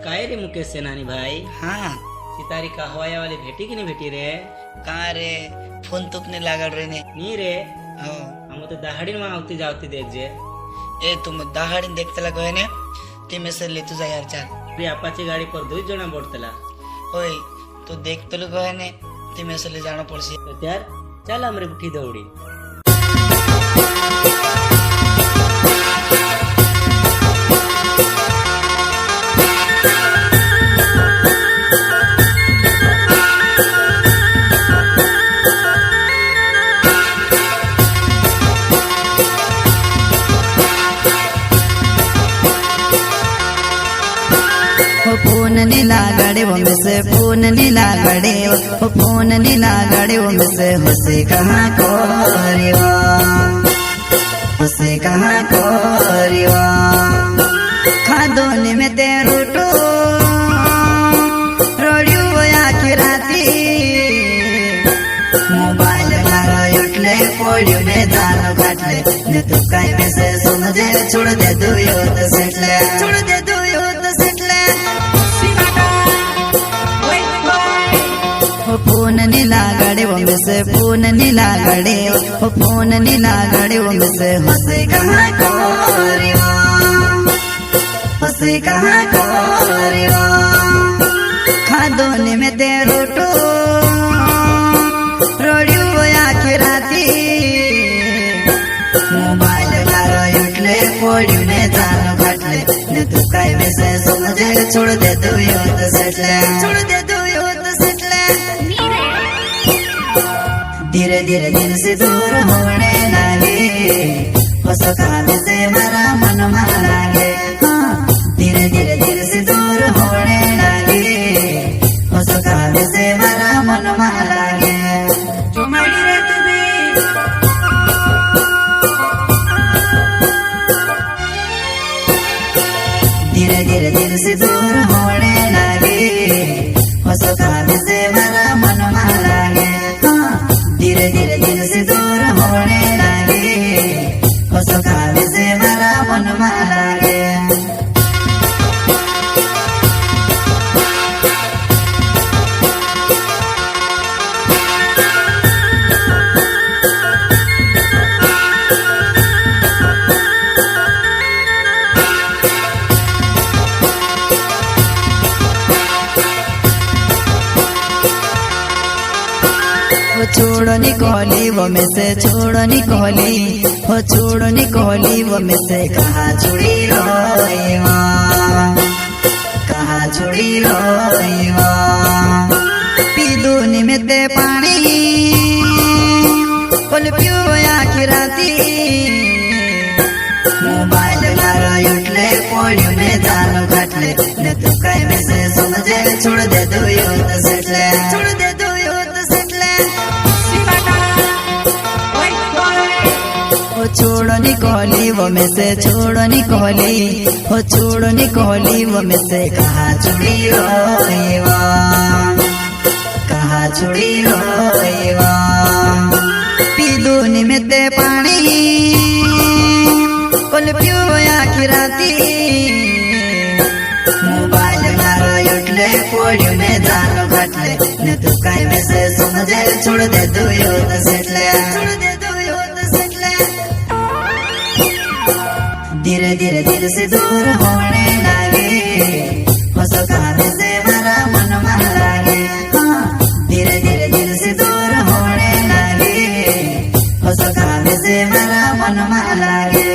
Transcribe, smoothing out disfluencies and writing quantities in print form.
काय रे मुकेश सेनानी भाई? हाँ सितारी का हवाया वाली भेटी की नहीं भेटी रे? कहाँ रे फोन तुपने लागल रे ने नी रे, हो हम तो दहाड़ी में आवती जावती देख जे. ए तुम दहाड़ी देखते लगा है ने ते में से ले तू जा यार चल रे अपाची गाड़ी पर 2 जना बोटतला. ओए तू देख तो लगा है ने ते में से ले जाना पड़सी तो त्यार चल हमरे उठी दौड़ी. फोन नीला गड़े वो में से फोन नीला गड़े वो फोन नीला गड़े वो में से हुसे कहाँ कोरिवा हुसे कहाँ कोरिवा खादोने में ते रूटो रोडियो आखी राती मोबाइल लारो उठले पोड़ियो में जानो काटले ने तू काय में से समझे छोड़ दे दो यो तो सेटले छोड़ दे दो यो तो सेटले फोन नीला गड़े वो में से फोन नीला गड़े वो फोन नीला गड़े वो में से हुसे कहाँ कोरिवा हुसे कहाँ कोरिवा खादोने में ते रोटो रोडियो आखी राती मोबाइल लारो उठले पोड़ियो ने जानो काटले ने तू काय में से समझे छोड़ दे दो यो तो सेटले छोड़ दे दो यो तो सेटले धीरे धीरे दिल से दूर होने लगे हो सका से मेरा मन लागे हाँ धीरे धीरे दिल से दूर होने लगे हो सका से मेरा मन लागे चुमाड़ी रे धीरे धीरे दिल से दूर होने लगे हो सका से मेरा मन लागे धीरे धीरे दिल से दूर होने लगे हो सका से मेरा मन लागे छोड़ो निकोली वो में से छोड़ो निकोली हो छोड़ो निकोली वो में से कहाँ छुड़ी रोईवा कहाँ छुड़ी रोईवा पीदूनी में ते पानी पुल पियो आखी राती मोबाइल लारो उठले पोड़ियो ने जानो काटले ने तू काय में से समझे छोड़ दे दो यो तो सेटले छोड़ दे दो यो तो सेटले छोड़ो निकोली वो में से छोड़ो निकोली हो छोड़ो निकोली वो में से कहाँ छुड़ी रोईवा कहाँ छुड़ी रोईवा पीदूनी में ते पानी कुल पियो आखी राती मोबाइल लारो उठले पोड़ियो ने जानो काटले ने तू काय में से समझे छोड़ दे दो यो तो सेटले छोड़ दे दो यो तो सेटले धीरे धीरे दिल से दूर होने लगे हो सका से मेरा मन लागे हाँ धीरे धीरे दिल से दूर होने लगे हो सका से मेरा मन लागे